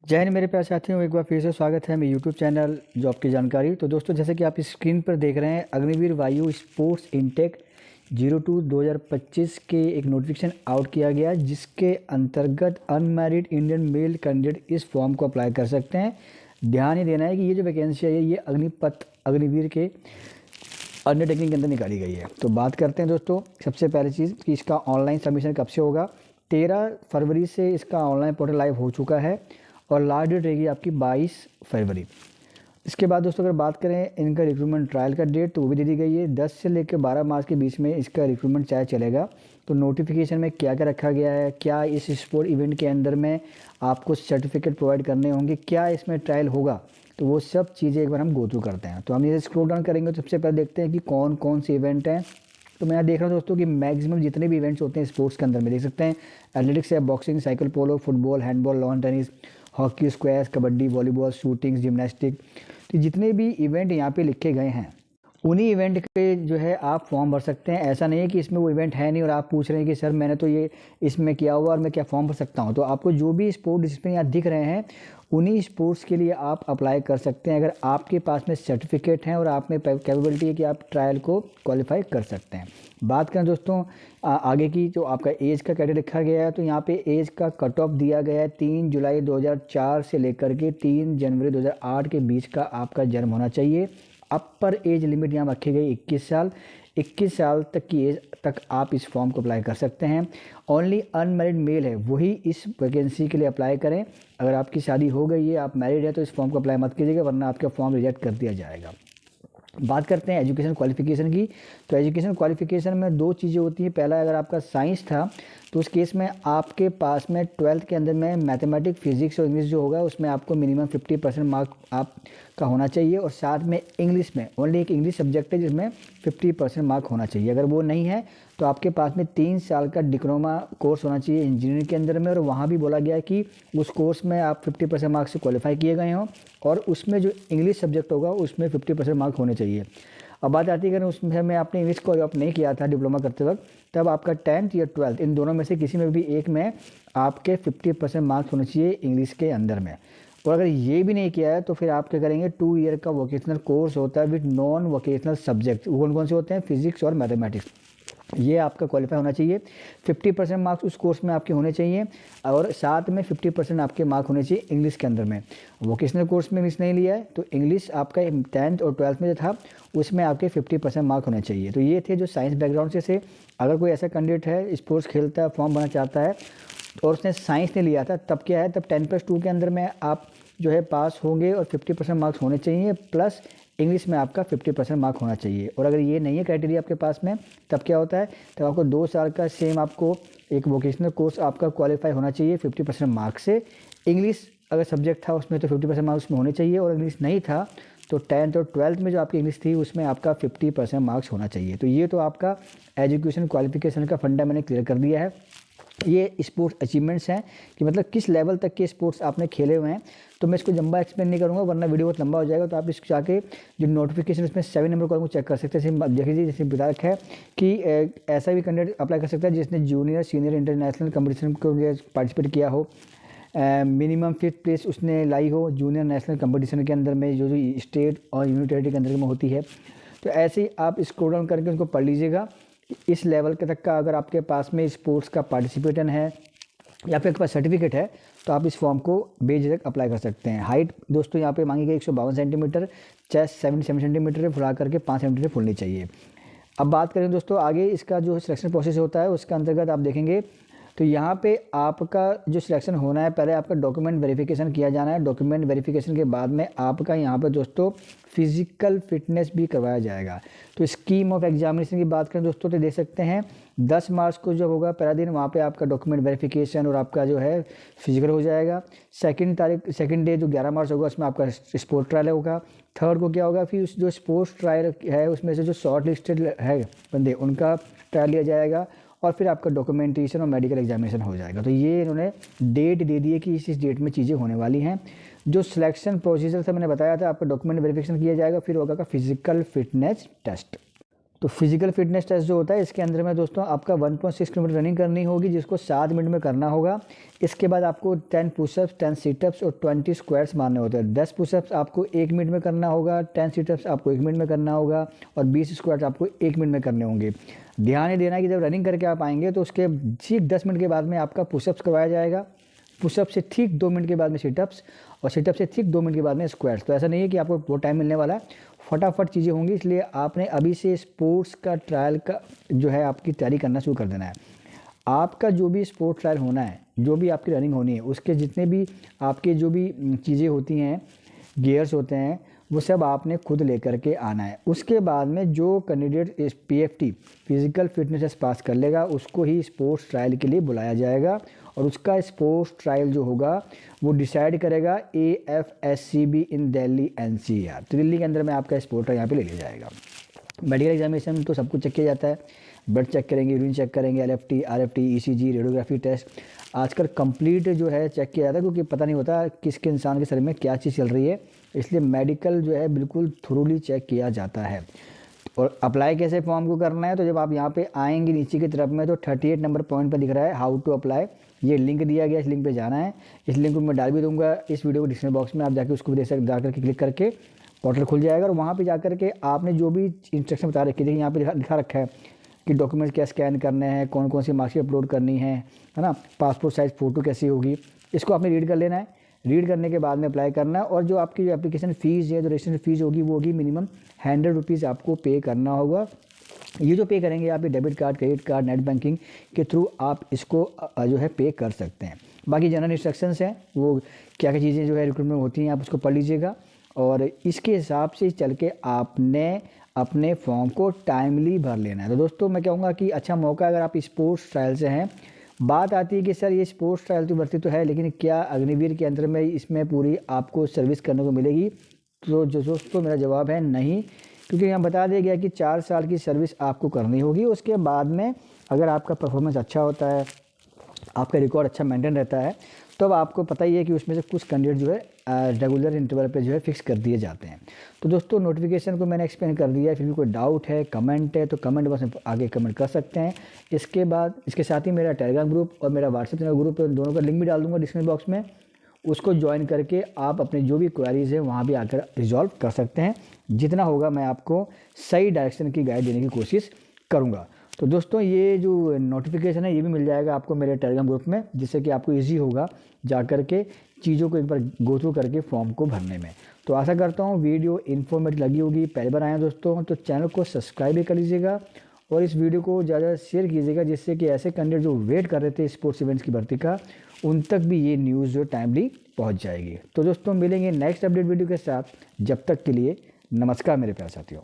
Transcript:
जय हिंद मेरे प्यारे साथियों, एक बार फिर से स्वागत है मेरे यूट्यूब चैनल जॉब की जानकारी। तो दोस्तों, जैसे कि आप इस स्क्रीन पर देख रहे हैं, अग्निवीर वायु स्पोर्ट्स इनटेक 02/2025 के एक नोटिफिकेशन आउट किया गया, जिसके अंतर्गत अनमैरिड इंडियन मेल कैंडिडेट इस फॉर्म को अप्लाई कर सकते हैं। ध्यान ये देना है कि ये जो वैकेंसी है ये अग्निपथ अग्निवीर के अंडरटेकिंग के अंदर निकाली गई है। तो बात करते हैं दोस्तों, सबसे पहली चीज़ कि इसका ऑनलाइन सबमिशन कब से होगा। 13 फरवरी से इसका ऑनलाइन पोर्टल लाइव हो चुका है और लास्ट डेट रहेगी आपकी 22 फरवरी। इसके बाद दोस्तों, अगर बात करें इनका रिक्रूटमेंट ट्रायल का डेट, तो वो भी दे दी गई है। 10 से लेकर 12 मार्च के बीच में इसका रिक्रूटमेंट चाहे चलेगा। तो नोटिफिकेशन में क्या क्या रखा गया है, क्या इस स्पोर्ट इवेंट के अंदर में आपको सर्टिफिकेट प्रोवाइड करने होंगे, क्या इसमें ट्रायल होगा, तो वो सब चीज़ें एक बार हम गो थ्रू करते हैं। तो हम ये स्क्रॉल डाउन करेंगे तो सबसे पहले देखते हैं कि कौन कौन से इवेंट हैं। तो मैं यहाँ देख रहा हूँ दोस्तों कि मैक्सिमम जितने भी इवेंट्स होते हैं स्पोर्ट्स के अंदर में देख सकते हैं। एथलेटिक्स है, boxing, cycle polo, football, handball, lawn tennis, hockey, squash, kabaddi, volleyball, shooting, gymnastic, तो जितने भी इवेंट यहाँ पे लिखे गए हैं उन्हीं इवेंट पे जो है आप फॉर्म भर सकते हैं। ऐसा नहीं है कि इसमें वो इवेंट है नहीं और आप पूछ रहे हैं कि सर मैंने तो ये इसमें किया हुआ और मैं क्या फॉर्म भर सकता हूँ। तो आपको जो भी स्पोर्ट डिसिप्लिन यहाँ दिख रहे हैं उन्हीं स्पोर्ट्स के लिए आप अप्लाई कर सकते हैं, अगर आपके पास में सर्टिफिकेट हैं और आप में कैपेबिलिटी है कि आप ट्रायल को क्वालिफाई कर सकते हैं। बात करें दोस्तों आगे की, तो आपका एज का कैटेगरी लिखा गया है। तो यहाँ पे एज का कट ऑफ दिया गया है 3 जुलाई 2004 से लेकर के 3 जनवरी 2008 के बीच का आपका जन्म होना चाहिए। अपर एज लिमिट यहाँ रखी गई 21 साल। 21 साल तक की एज तक आप इस फॉर्म को अप्लाई कर सकते हैं। ओनली अनमैरिड मेल है वही इस वैकेंसी के लिए अप्लाई करें। अगर आपकी शादी हो गई है, आप मैरिड है, तो इस फॉर्म को अप्लाई मत कीजिएगा, वरना आपका फॉर्म रिजेक्ट कर दिया जाएगा। बात करते हैं एजुकेशन क्वालिफिकेशन की। तो एजुकेशन क्वालिफिकेशन में दो चीज़ें होती हैं। पहला, अगर आपका साइंस था तो उस केस में आपके पास में 12th के अंदर में मैथमेटिक्स, फिजिक्स और इंग्लिश जो होगा उसमें आपको मिनिमम 50% मार्क आपका होना चाहिए। और साथ में इंग्लिश में ओनली एक इंग्लिश सब्जेक्ट है जिसमें 50% मार्क होना चाहिए। अगर वो नहीं है तो आपके पास में 3 साल का डिप्लोमा कोर्स होना चाहिए इंजीनियरिंग के अंदर में, और वहाँ भी बोला गया है कि उस कोर्स में आप 50% मार्क्स से क्वालिफाई किए गए हों और उसमें जो इंग्लिश सब्जेक्ट होगा उसमें 50% मार्क होने चाहिए। अब बात आती है, अगर उसमें मैं आपने इंग्लिश को अडॉप्ट नहीं किया था डिप्लोमा करते वक्त, तब आपका 10th या 12th इन दोनों में से किसी में भी एक में आपके 50% मार्क्स होने चाहिए इंग्लिश के अंदर में। और अगर ये भी नहीं किया है तो फिर आप क्या करेंगे, 2 ईयर का वोकेशनल कोर्स होता है विद नॉन वोकेशनल सब्जेक्ट। कौन कौन से होते हैं? फिजिक्स और मैथमेटिक्स। ये आपका क्वालिफाई होना चाहिए। 50% मार्क्स उस कोर्स में आपके होने चाहिए और साथ में 50% आपके मार्क होने चाहिए इंग्लिश के अंदर में। वोकेशनल कोर्स में मिस नहीं लिया है तो इंग्लिश आपका 10th और 12th में जो था उसमें आपके 50% मार्क होने चाहिए। तो ये थे जो साइंस बैकग्राउंड से अगर कोई ऐसा कैंडिडेट है, स्पोर्ट्स खेलता है, फॉर्म भरना चाहता है और उसने साइंस नहीं लिया था, तब क्या है, तब 10+2 के अंदर में आप जो है पास होंगे और 50% मार्क्स होने चाहिए, प्लस इंग्लिश में आपका 50% मार्क होना चाहिए। और अगर ये नहीं है क्राइटेरिया आपके पास में, तब क्या होता है, तब आपको 2 साल का सेम आपको एक वोकेशनल कोर्स आपका क्वालिफाई होना चाहिए 50% मार्क्स से। इंग्लिश अगर सब्जेक्ट था उसमें तो 50% मार्क्स में होने चाहिए, और इंग्लिश नहीं था तो 10th और 12th में जो आपकी इंग्लिश थी उसमें आपका 50% मार्क्स होना चाहिए। तो ये तो आपका एजुकेशन क्वालिफिकेशन का फंडा मैंने क्लियर कर दिया है। ये स्पोर्ट्स अचीवमेंट्स हैं कि मतलब किस लेवल तक के स्पोर्ट्स आपने खेले हुए हैं। तो मैं इसको लंबा एक्सप्लेन नहीं करूँगा वरना वीडियो बहुत लंबा हो जाएगा। तो आप इसको जाके जो नोटिफिकेशन उसमें 7 नंबर को चेक कर सकते हैं। देख लीजिए, जैसे बता रखा है कि ऐसा भी कैंडिडेट अप्लाई कर सकता है जिसने जूनियर, सीनियर, इंटरनेशनल कंपटीशन को पार्टिसिपेट किया हो, मिनिमम 5th प्लेस उसने लाई हो जूनियर नेशनल कंपटीशन के अंदर में, जो स्टेट और यूनिवर्सिटी के अंदर में होती है। तो ऐसे ही आप स्क्रॉल डाउन करके उनको पढ़ लीजिएगा। इस लेवल के तक का अगर आपके पास में स्पोर्ट्स का पार्टिसिपेशन है या फिर आपके पास सर्टिफिकेट है तो आप इस फॉर्म को बेझिझक अप्लाई कर सकते हैं। हाइट दोस्तों यहाँ पे मांगी गई 152 सेंटीमीटर, चेस्ट 77 सेंटीमीटर फुला करके 5 सेंटीमीटर फुलनी चाहिए। अब बात करें दोस्तों आगे इसका जो सिलेक्शन प्रोसेस होता है उसके अंतर्गत आप देखेंगे तो यहाँ पे आपका जो सिलेक्शन होना है, पहले आपका डॉक्यूमेंट वेरिफिकेशन किया जाना है। डॉक्यूमेंट वेरिफिकेशन के बाद में आपका यहाँ पर दोस्तों फिजिकल फिटनेस भी करवाया जाएगा। तो स्कीम ऑफ एग्जामिनेशन की बात करें दोस्तों तो देख सकते हैं 10 मार्च को जो होगा पहला दिन, वहाँ पे आपका डॉक्यूमेंट वेरिफिकेशन और आपका जो है फिजिकल हो जाएगा। सेकंड डे जो 11 मार्च होगा उसमें आपका स्पोर्ट ट्रायल होगा। थर्ड को क्या होगा, फिर उस जो स्पोर्ट्स ट्रायल है उसमें से जो शॉर्ट लिस्टेड है बंदे उनका ट्रायल लिया जाएगा और फिर आपका डॉक्यूमेंटेशन और मेडिकल एग्जामिनेशन हो जाएगा। तो ये इन्होंने डेट दे दी है कि इस डेट में चीज़ें होने वाली हैं। जो सिलेक्शन प्रोसीजर था मैंने बताया था, आपका डॉक्यूमेंट वेरिफिकेशन किया जाएगा, फिर होगा का फिजिकल फिटनेस टेस्ट। तो फिजिकल फिटनेस टेस्ट जो होता है इसके अंदर में दोस्तों आपका 1.6 किलोमीटर रनिंग करनी होगी, जिसको 7 मिनट में करना होगा। इसके बाद आपको 10 पुशअप्स, 10 सिटअप्स और 20 स्क्वाट्स मारने होते हैं। 10 पुशअप्स आपको 1 मिनट में करना होगा, 10 सिटअप्स आपको 1 मिनट में करना होगा और 20 स्क्वाट्स आपको 1 मिनट में करने होंगे। ध्यान ये देना कि जब रनिंग करके आप आएंगे तो उसके ठीक 10 मिनट के बाद में आपका पुशअप्स करवाया जाएगा, पुशअप से ठीक 2 मिनट के बाद में सिटअप्स और सिटअप से ठीक 2 मिनट के बाद में स्क्वाट्स। तो ऐसा नहीं है कि आपको वो टाइम मिलने वाला है, फटाफट चीज़ें होंगी, इसलिए आपने अभी से स्पोर्ट्स का ट्रायल का जो है आपकी तैयारी करना शुरू कर देना है। आपका जो भी स्पोर्ट्स ट्रायल होना है, जो भी आपकी रनिंग होनी है, उसके जितने भी आपके जो भी चीज़ें होती हैं, गियर्स होते हैं, वो सब आपने खुद लेकर के आना है। उसके बाद में जो कैंडिडेट इस PFT physical fitness test pass कर लेगा उसको ही स्पोर्ट्स ट्रायल के लिए बुलाया जाएगा और उसका स्पोर्ट्स ट्रायल जो होगा वो डिसाइड करेगा AFSCB इन दिल्ली NCR। तो दिल्ली के अंदर में आपका स्पोर्ट्स ट्रायल यहाँ पे ले लिया जाएगा। मेडिकल एग्जामिनेशन तो सब कुछ चेक किया जाता है, ब्लड चेक करेंगे, यूरिन चेक करेंगे, LFT, RFT, ECG, radiography test आजकल कंप्लीट जो है चेक किया जाता है, क्योंकि पता नहीं होता किसके इंसान के शरीर में क्या चीज़ चल रही है, इसलिए मेडिकल जो है बिल्कुल थोरोली चेक किया जाता है। और अप्लाई कैसे फॉर्म को करना है, तो जब आप यहाँ पे आएंगे नीचे की तरफ में तो 38 नंबर पॉइंट पर दिख रहा है हाउ टू अप्लाई, ये लिंक दिया गया, इस लिंक पे जाना है। इस लिंक को मैं डाल भी दूंगा इस वीडियो को डिस्क्रिप्शन बॉक्स में, आप जाके उसको देख सकते, जाकर के क्लिक करके पोर्टल खुल जाएगा और वहाँ पे जाकर के आपने जो भी इंस्ट्रक्शन बता रखे, देखिए यहाँ पे लिखा रखा है कि डॉक्यूमेंट्स क्या स्कैन करने हैं, कौन कौन सी मार्कशीट अपलोड करनी है ना, पासपोर्ट साइज़ फ़ोटो कैसी होगी, इसको आपने रीड कर लेना है। रीड करने के बाद में अप्लाई करना है और जो आपकी एप्लीकेशन फ़ीस है, जो रजिस्ट्रेशन फ़ीस होगी वो होगी मिनिमम 100 रुपीज़ आपको पे करना होगा। ये जो पे करेंगे आप, ये debit card, credit card, net banking के थ्रू आप इसको जो है पे कर सकते हैं। बाकी जनरल इंस्ट्रक्शंस हैं, वो क्या क्या चीज़ें जो है रिक्रूटमेंट होती हैं आप उसको पढ़ लीजिएगा और इसके हिसाब से चल के आपने अपने फॉर्म को टाइमली भर लेना है। तो दोस्तों मैं कहूँगा कि अच्छा मौका अगर आप स्पोर्ट्स ट्रायल से हैं। बात आती है कि सर ये स्पोर्ट्स ट्रायल तो भर्ती तो है, लेकिन क्या अग्निवीर के अंदर में इसमें पूरी आपको सर्विस करने को मिलेगी? तो जो दोस्तों मेरा जवाब है नहीं, क्योंकि यहाँ बता दिया गया कि 4 साल की सर्विस आपको करनी होगी। उसके बाद में अगर आपका परफॉर्मेंस अच्छा होता है, आपका रिकॉर्ड अच्छा मेंटेन रहता है, तो अब आपको पता ही है कि उसमें से कुछ कैंडिडेट जो है रेगुलर इंटरवल पे जो है फिक्स कर दिए जाते हैं। तो दोस्तों नोटिफिकेशन को मैंने एक्सप्लेन कर दिया है, फिर भी कोई डाउट है, कमेंट है तो कमेंट बॉक्स में आगे कमेंट कर सकते हैं। इसके बाद इसके साथ ही मेरा टेलीग्राम ग्रुप और मेरा व्हाट्सएप चैनल ग्रुप है, दोनों का लिंक भी डाल दूँगा डिस्क्रिप्शन बॉक्स में, उसको ज्वाइन करके आप अपने जो भी क्वेरीज़ है वहाँ भी आकर रिजॉल्व कर सकते हैं। जितना होगा मैं आपको सही डायरेक्शन की गाइड देने की कोशिश करूँगा। तो दोस्तों ये जो नोटिफिकेशन है ये भी मिल जाएगा आपको मेरे टेलीग्राम ग्रुप में, जिससे कि आपको इजी होगा जा कर के चीज़ों को एक बार गो थ्रू करके फॉर्म को भरने में। तो आशा करता हूँ वीडियो इन्फॉर्मेटिव लगी होगी। पहली बार आए हैं दोस्तों तो चैनल को सब्सक्राइब भी कर लीजिएगा और इस वीडियो को ज़्यादा शेयर कीजिएगा, जिससे कि ऐसे कैंडिडेट जो वेट कर रहे थे स्पोर्ट्स इवेंट्स की भर्ती का, उन तक भी ये न्यूज़ जो टाइमली पहुँच जाएगी। तो दोस्तों मिलेंगे नेक्स्ट अपडेट वीडियो के साथ, जब तक के लिए नमस्कार मेरे प्यारे साथियों।